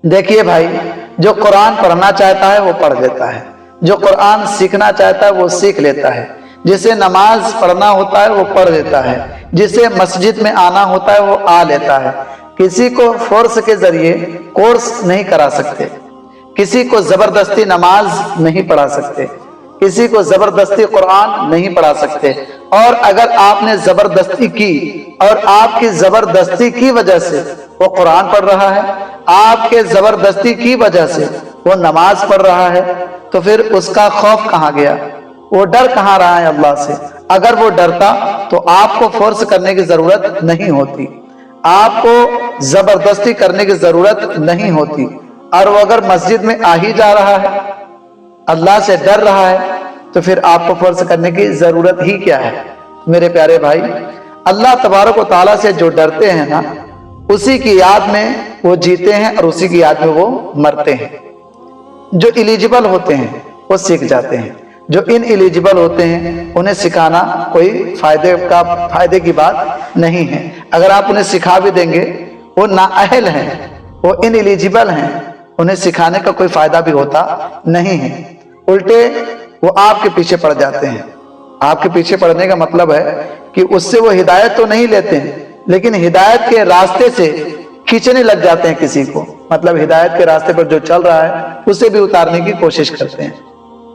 देखिए भाई, जो कुरान पढ़ना चाहता है वो पढ़ लेता है, जो कुरान सीखना चाहता है वो सीख लेता है, जिसे नमाज पढ़ना होता है वो पढ़ लेता है, जिसे मस्जिद में आना होता है वो आ लेता है। किसी को फोर्स के जरिए कोर्स नहीं करा सकते, किसी को जबरदस्ती नमाज नहीं पढ़ा सकते, किसी को जबरदस्ती कुरान नहीं पढ़ा सकते। और अगर आपने जबरदस्ती की और आपकी जबरदस्ती की वजह से वो कुरान पढ़ रहा है, आपके जबरदस्ती की वजह से वो नमाज पढ़ रहा है, तो फिर उसका खौफ कहाँ गया, वो डर कहाँ रहा है अल्लाह से। अगर वो डरता तो आपको फोर्स करने की जरूरत नहीं होती, आपको जबरदस्ती करने की जरूरत नहीं होती। और वो अगर मस्जिद में आ ही जा रहा है, अल्लाह से डर रहा है, तो फिर आपको फोर्स करने की जरूरत ही क्या है। मेरे प्यारे भाई, अल्लाह तबारक व तआला से जो डरते हैं ना, उसी की याद में वो जीते हैं और उसी की याद में वो मरते हैं। जो एलिजिबल होते हैं वो सीख जाते हैं, जो इन एलिजिबल होते हैं उन्हें सिखाना कोई फायदे की बात नहीं है। अगर आप उन्हें सिखा भी देंगे, वो नाअहल हैं, वो इन एलिजिबल हैं, उन्हें सिखाने का कोई फायदा भी होता नहीं है। उल्टे वो आपके पीछे पड़ जाते हैं। आपके पीछे पड़ने का मतलब है कि उससे वो हिदायत तो नहीं लेते हैं, लेकिन हिदायत के रास्ते से खींचने लग जाते हैं किसी को। मतलब हिदायत के रास्ते पर जो चल रहा है उसे भी उतारने की कोशिश करते हैं।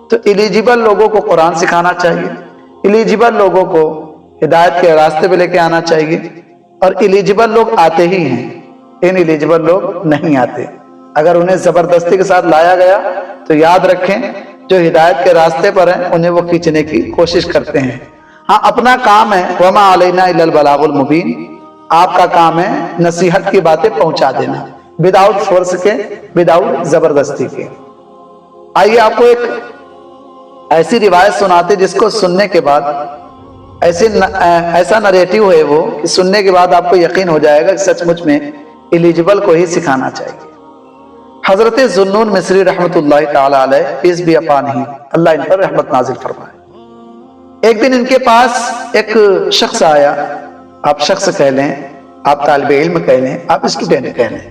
तो एलिजिबल लोगों को कुरान सिखाना चाहिए, एलिजिबल लोगों को हिदायत के रास्ते पे लेके आना चाहिए। और एलिजिबल लोग आते ही हैं, इन एलिजिबल लोग नहीं आते। अगर उन्हें जबरदस्ती के साथ लाया गया तो याद रखें, जो हिदायत के रास्ते पर हैं उन्हें वो खींचने की कोशिश करते हैं। हाँ, अपना काम है, वमा अलैना इल्लल बलागुल मुबीन, आपका काम है नसीहत की बातें पहुंचा देना, विदाउट फोर्स के, विदाउट जबरदस्ती के। आइए आपको एक ऐसी रिवायत सुनाते जिसको सुनने के बाद ऐसा नरेटिव है वो कि सुनने के बाद आपको यकीन हो जाएगा कि सचमुच में एलिजिबल को ही सिखाना चाहिए। हजरत जुन्नून मिस्री रहमतुल्लाह ताला अलैह, पीस बी अपॉन हिम, अल्लाह इन पर रहमत नाजिल फरमाए। एक दिन इनके पास एक शख्स आया, आप शख्स कह लें, आप तालिब इल्म कह लें, आप स्टूडेंट कह लें,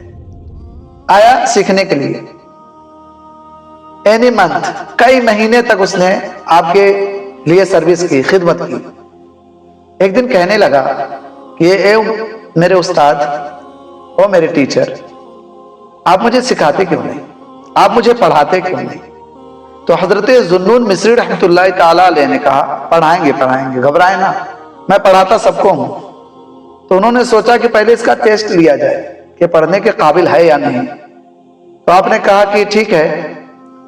आया सीखने के लिए। एनी मंथ, कई महीने तक उसने आपके लिए सर्विस की, खिदमत की। एक दिन कहने लगा कि ए मेरे उस्ताद, ओ मेरे टीचर, आप मुझे सिखाते क्यों नहीं, आप मुझे पढ़ाते क्यों नहीं। तो हजरत जुन्नून मिस्री रहमतुल्लाह ताला अलैह ने कहा, पढ़ाएंगे पढ़ाएंगे, घबराए ना, मैं पढ़ाता सबको हूं। तो उन्होंने सोचा कि पहले इसका टेस्ट लिया जाए कि पढ़ने के काबिल है या नहीं। तो आपने कहा कि ठीक है,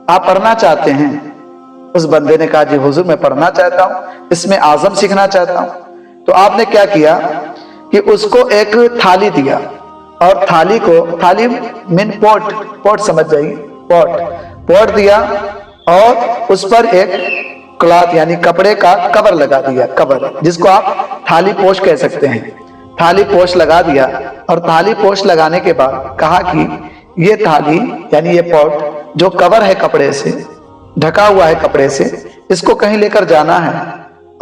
आप पढ़ना चाहते हैं। उस बंदे ने कहा, जी हुजूर मैं पढ़ना चाहता हूं, इसमें आजम सीखना चाहता हूं। तो आपने क्या किया कि उसको एक थाली दिया, और थाली को, थाली मीन पोट, पोट समझ जाइए, पोट दिया, और उस पर एक क्लॉथ यानी कपड़े का कवर लगा दिया, कवर जिसको आप थाली पोश कह सकते हैं। थाली पोश लगा दिया, और थाली पोश लगाने के बाद कहा कि ये थाली यानी ये पोट जो कवर है, कपड़े से ढका हुआ है, कपड़े से, इसको कहीं लेकर जाना है,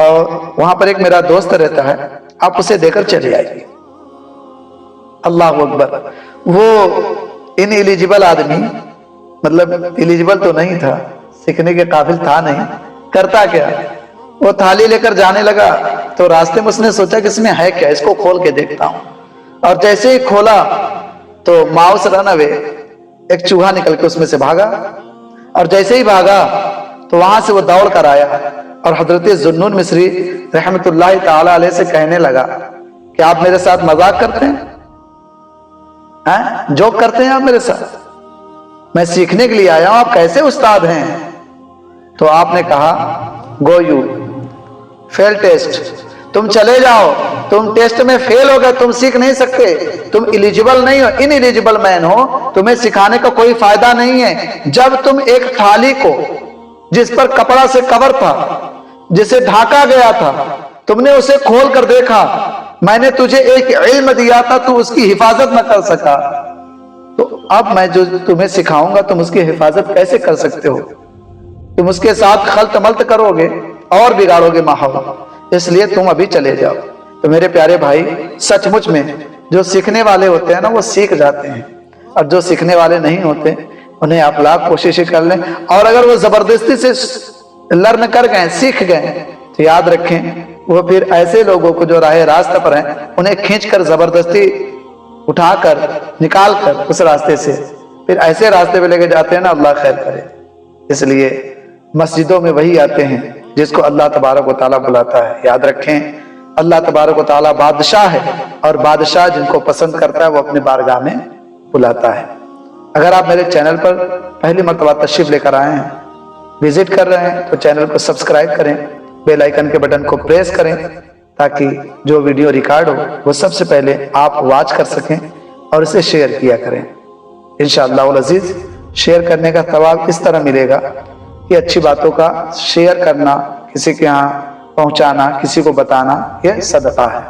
और वहां पर एक मेरा दोस्त रहता है, आप उसे देकर चले आइए। अल्लाह अकबर। वो इन एलिजिबल आदमी, मतलब एलिजिबल तो नहीं था, सीखने के काबिल था नहीं, करता क्या, वो थाली लेकर जाने लगा। तो रास्ते में उसने सोचा कि इसमें है क्या, इसको खोल के देखता हूं। और जैसे ही खोला तो माउस रन अवे, एक चूहा निकल के उसमें से भागा, और जैसे ही भागा तो वहां से वो दौड़ कर आया और हजरत जुन्नून मिस्री रहमतुल्लाह ताला अलैह से कहने लगा कि आप मेरे साथ मजाक करते हैं, जोक करते हैं आप मेरे साथ, मैं सीखने के लिए आया हूं, आप कैसे उस्ताद हैं। तो आपने कहा, गो यू फेल टेस्ट, तुम चले जाओ, तुम टेस्ट में फेल हो गए, तुम सीख नहीं सकते, तुम एलिजिबल नहीं हो, इन एलिजिबल मैन हो, तुम्हें सिखाने का कोई फायदा नहीं है। जब तुम एक थाली को जिस पर कपड़ा से कवर था, जिसे ढाका गया था, तुमने उसे खोल कर देखा, मैंने तुझे एक इल्म दिया था, तू उसकी हिफाजत न कर सका, तो अब मैं जो तुम्हें सिखाऊंगा तुम उसकी हिफाजत कैसे कर सकते हो। तुम उसके साथ खल्त मल्त करोगे और बिगाड़ोगे माहौल, इसलिए तुम अभी चले जाओ। तो मेरे प्यारे भाई, सचमुच में जो सीखने वाले होते हैं ना, वो सीख जाते हैं। और जो सीखने वाले नहीं होते उन्हें आप लाख कोशिशें कर लें, और अगर वो जबरदस्ती से लर्न कर गए, सीख गए, तो याद रखें वो फिर ऐसे लोगों को जो राह रास्ते पर हैं उन्हें खींचकर जबरदस्ती उठाकर निकाल कर उस रास्ते से फिर ऐसे रास्ते पे लेके जाते हैं ना, अल्लाह खैर करे। इसलिए मस्जिदों में वही आते हैं जिसको अल्लाह तबारक व तआला बुलाता है। याद रखें अल्लाह तबारक व तआला बादशाह है, और बादशाह जिनको पसंद करता है वो अपने बारगाह में बुलाता है। अगर आप मेरे चैनल पर पहली मर्तबा तशरीफ लेकर आए हैं, विजिट कर रहे हैं, तो चैनल को सब्सक्राइब करें, बेल आइकन के बटन को प्रेस करें, ताकि जो वीडियो रिकॉर्ड हो वो सबसे पहले आप वॉच कर सकें और इसे शेयर किया करें। इंशाअल्लाह अल अज़ीज़ शेयर करने का सवाब इस तरह मिलेगा कि अच्छी बातों का शेयर करना, किसी के यहाँ पहुँचाना, किसी को बताना, यह सदका है।